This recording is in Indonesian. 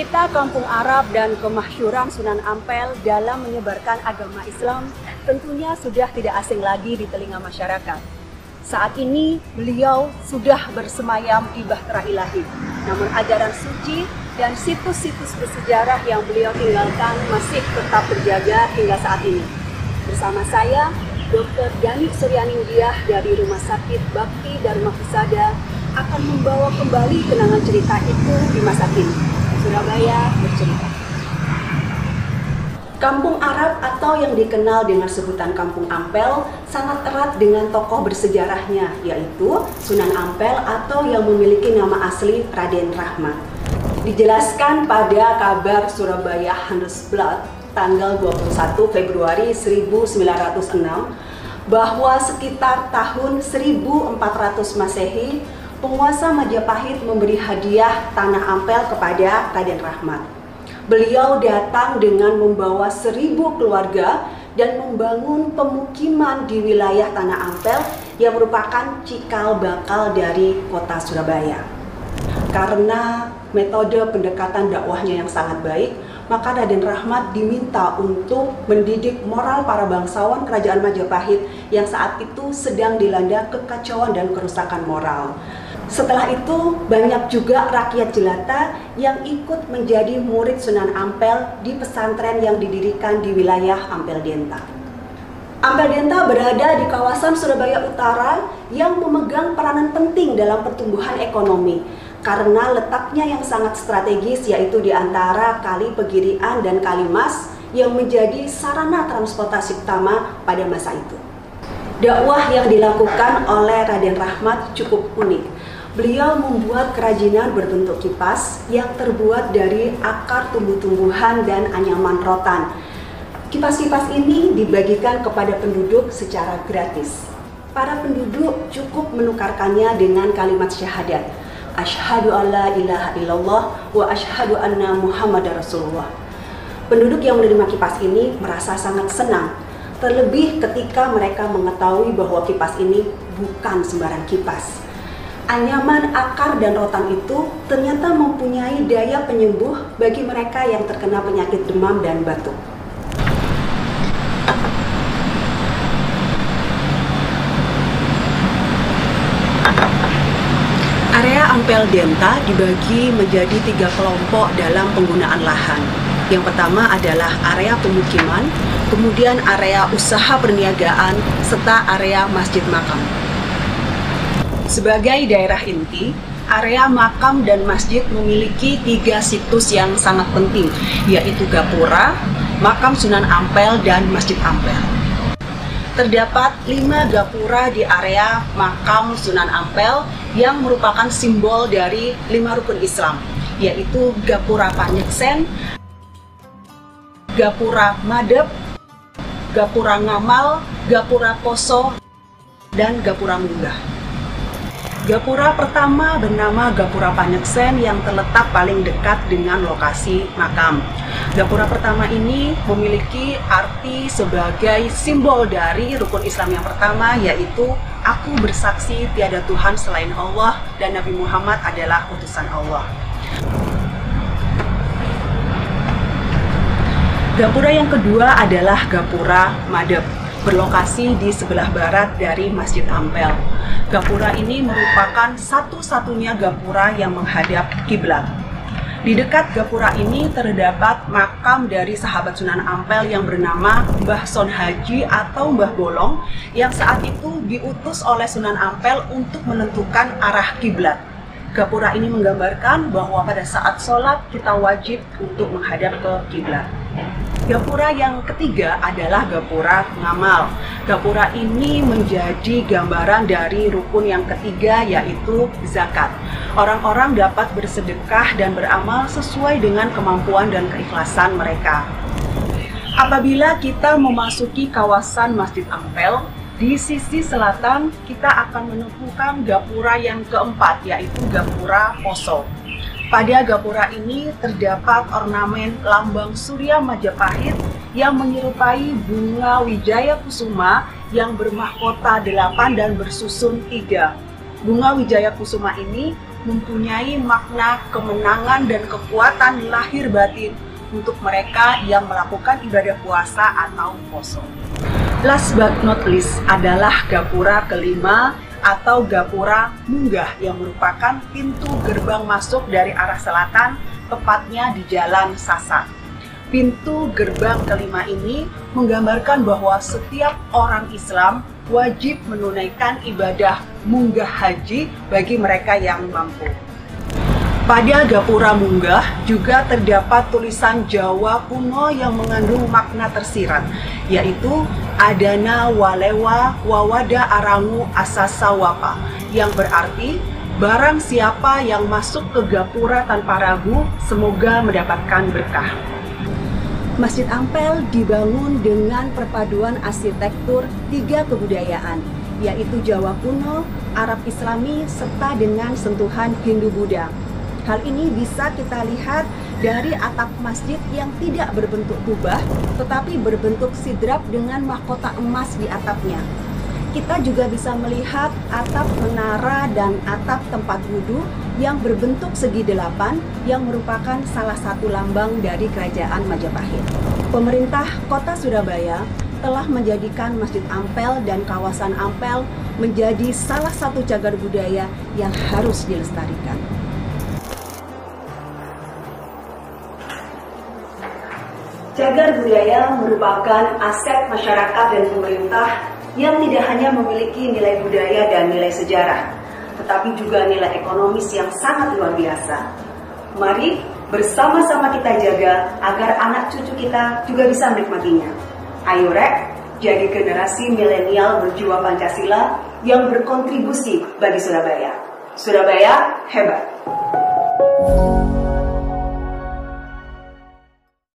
Cerita kampung Arab dan kemasyhuran Sunan Ampel dalam menyebarkan agama Islam tentunya sudah tidak asing lagi di telinga masyarakat. Saat ini beliau sudah bersemayam di Bahtera Ilahi. Namun ajaran suci dan situs-situs bersejarah yang beliau tinggalkan masih tetap terjaga hingga saat ini. Bersama saya, Dr. Dani Suryaningdiah dari Rumah Sakit Bakti Dharma Husada akan membawa kembali kenangan cerita itu di masa kini. Surabaya bercerita. Kampung Arab atau yang dikenal dengan sebutan Kampung Ampel sangat erat dengan tokoh bersejarahnya, yaitu Sunan Ampel atau yang memiliki nama asli Raden Rahmat. Dijelaskan pada kabar Surabaya Handelsblad tanggal 21 Februari 1906 bahwa sekitar tahun 1400 Masehi, penguasa Majapahit memberi hadiah Tanah Ampel kepada Raden Rahmat. Beliau datang dengan membawa 1000 keluarga dan membangun pemukiman di wilayah Tanah Ampel yang merupakan cikal bakal dari kota Surabaya. Karena metode pendekatan dakwahnya yang sangat baik, maka Raden Rahmat diminta untuk mendidik moral para bangsawan kerajaan Majapahit yang saat itu sedang dilanda kekacauan dan kerusakan moral. Setelah itu, banyak juga rakyat jelata yang ikut menjadi murid Sunan Ampel di pesantren yang didirikan di wilayah Ampel Denta. Ampel Denta berada di kawasan Surabaya Utara yang memegang peranan penting dalam pertumbuhan ekonomi karena letaknya yang sangat strategis, yaitu di antara Kali Pegirian dan Kali Mas yang menjadi sarana transportasi utama pada masa itu. Dakwah yang dilakukan oleh Raden Rahmat cukup unik. Beliau membuat kerajinan berbentuk kipas yang terbuat dari akar tumbuh-tumbuhan dan anyaman rotan. Kipas-kipas ini dibagikan kepada penduduk secara gratis. Para penduduk cukup menukarkannya dengan kalimat syahadat, Asyhadu alla ilaha illallah wa asyhadu anna Muhammadar Rasulullah. Penduduk yang menerima kipas ini merasa sangat senang, terlebih ketika mereka mengetahui bahwa kipas ini bukan sembarang kipas. Anyaman, akar, dan rotan itu ternyata mempunyai daya penyembuh bagi mereka yang terkena penyakit demam dan batuk. Area Ampel Denta dibagi menjadi 3 kelompok dalam penggunaan lahan. Yang pertama adalah area pemukiman, kemudian area usaha perniagaan, serta area masjid makam. Sebagai daerah inti, area makam dan masjid memiliki 3 situs yang sangat penting, yaitu Gapura, makam Sunan Ampel, dan Masjid Ampel. Terdapat 5 gapura di area makam Sunan Ampel yang merupakan simbol dari 5 rukun Islam, yaitu Gapura Panyeksen, Gapura Madep, Gapura Ngamal, Gapura Poso, dan Gapura Munggah. Gapura pertama bernama Gapura Panyeksen yang terletak paling dekat dengan lokasi makam. Gapura pertama ini memiliki arti sebagai simbol dari rukun Islam yang pertama, yaitu aku bersaksi tiada Tuhan selain Allah dan Nabi Muhammad adalah utusan Allah. Gapura yang kedua adalah Gapura Madep, berlokasi di sebelah barat dari Masjid Ampel. Gapura ini merupakan satu-satunya gapura yang menghadap kiblat. Di dekat gapura ini terdapat makam dari sahabat Sunan Ampel yang bernama Mbah Son Haji atau Mbah Bolong yang saat itu diutus oleh Sunan Ampel untuk menentukan arah kiblat. Gapura ini menggambarkan bahwa pada saat sholat kita wajib untuk menghadap ke kiblat. Gapura yang ketiga adalah Gapura Ngamal. Gapura ini menjadi gambaran dari rukun yang ketiga, yaitu zakat. Orang-orang dapat bersedekah dan beramal sesuai dengan kemampuan dan keikhlasan mereka. Apabila kita memasuki kawasan Masjid Ampel, di sisi selatan kita akan menemukan gapura yang keempat, yaitu Gapura Poso. Pada gapura ini terdapat ornamen lambang Surya Majapahit yang menyerupai bunga Wijaya Kusuma yang bermahkota 8 dan bersusun 3. Bunga Wijaya Kusuma ini mempunyai makna kemenangan dan kekuatan lahir batin untuk mereka yang melakukan ibadah puasa atau poso. Last but not least adalah gapura kelima atau gapura munggah yang merupakan pintu gerbang masuk dari arah selatan, tepatnya di Jalan Sasak. Pintu gerbang kelima ini menggambarkan bahwa setiap orang Islam wajib menunaikan ibadah munggah haji bagi mereka yang mampu. Pada gapura munggah juga terdapat tulisan Jawa kuno yang mengandung makna tersirat, yaitu Adana Walewa Wawada Arangu Asasa Wapa, yang berarti barang siapa yang masuk ke gapura tanpa ragu, semoga mendapatkan berkah. Masjid Ampel dibangun dengan perpaduan arsitektur 3 kebudayaan, yaitu Jawa kuno, Arab Islami, serta dengan sentuhan Hindu-Buddha. Hal ini bisa kita lihat dari atap masjid yang tidak berbentuk kubah, tetapi berbentuk sidrap dengan mahkota emas di atapnya. Kita juga bisa melihat atap menara dan atap tempat wudhu yang berbentuk segi 8 yang merupakan salah satu lambang dari Kerajaan Majapahit. Pemerintah Kota Surabaya telah menjadikan Masjid Ampel dan kawasan Ampel menjadi salah satu cagar budaya yang harus dilestarikan. Cagar budaya merupakan aset masyarakat dan pemerintah yang tidak hanya memiliki nilai budaya dan nilai sejarah, tetapi juga nilai ekonomis yang sangat luar biasa. Mari bersama-sama kita jaga agar anak cucu kita juga bisa menikmatinya. Ayo rek, jadi generasi milenial berjiwa Pancasila yang berkontribusi bagi Surabaya. Surabaya hebat!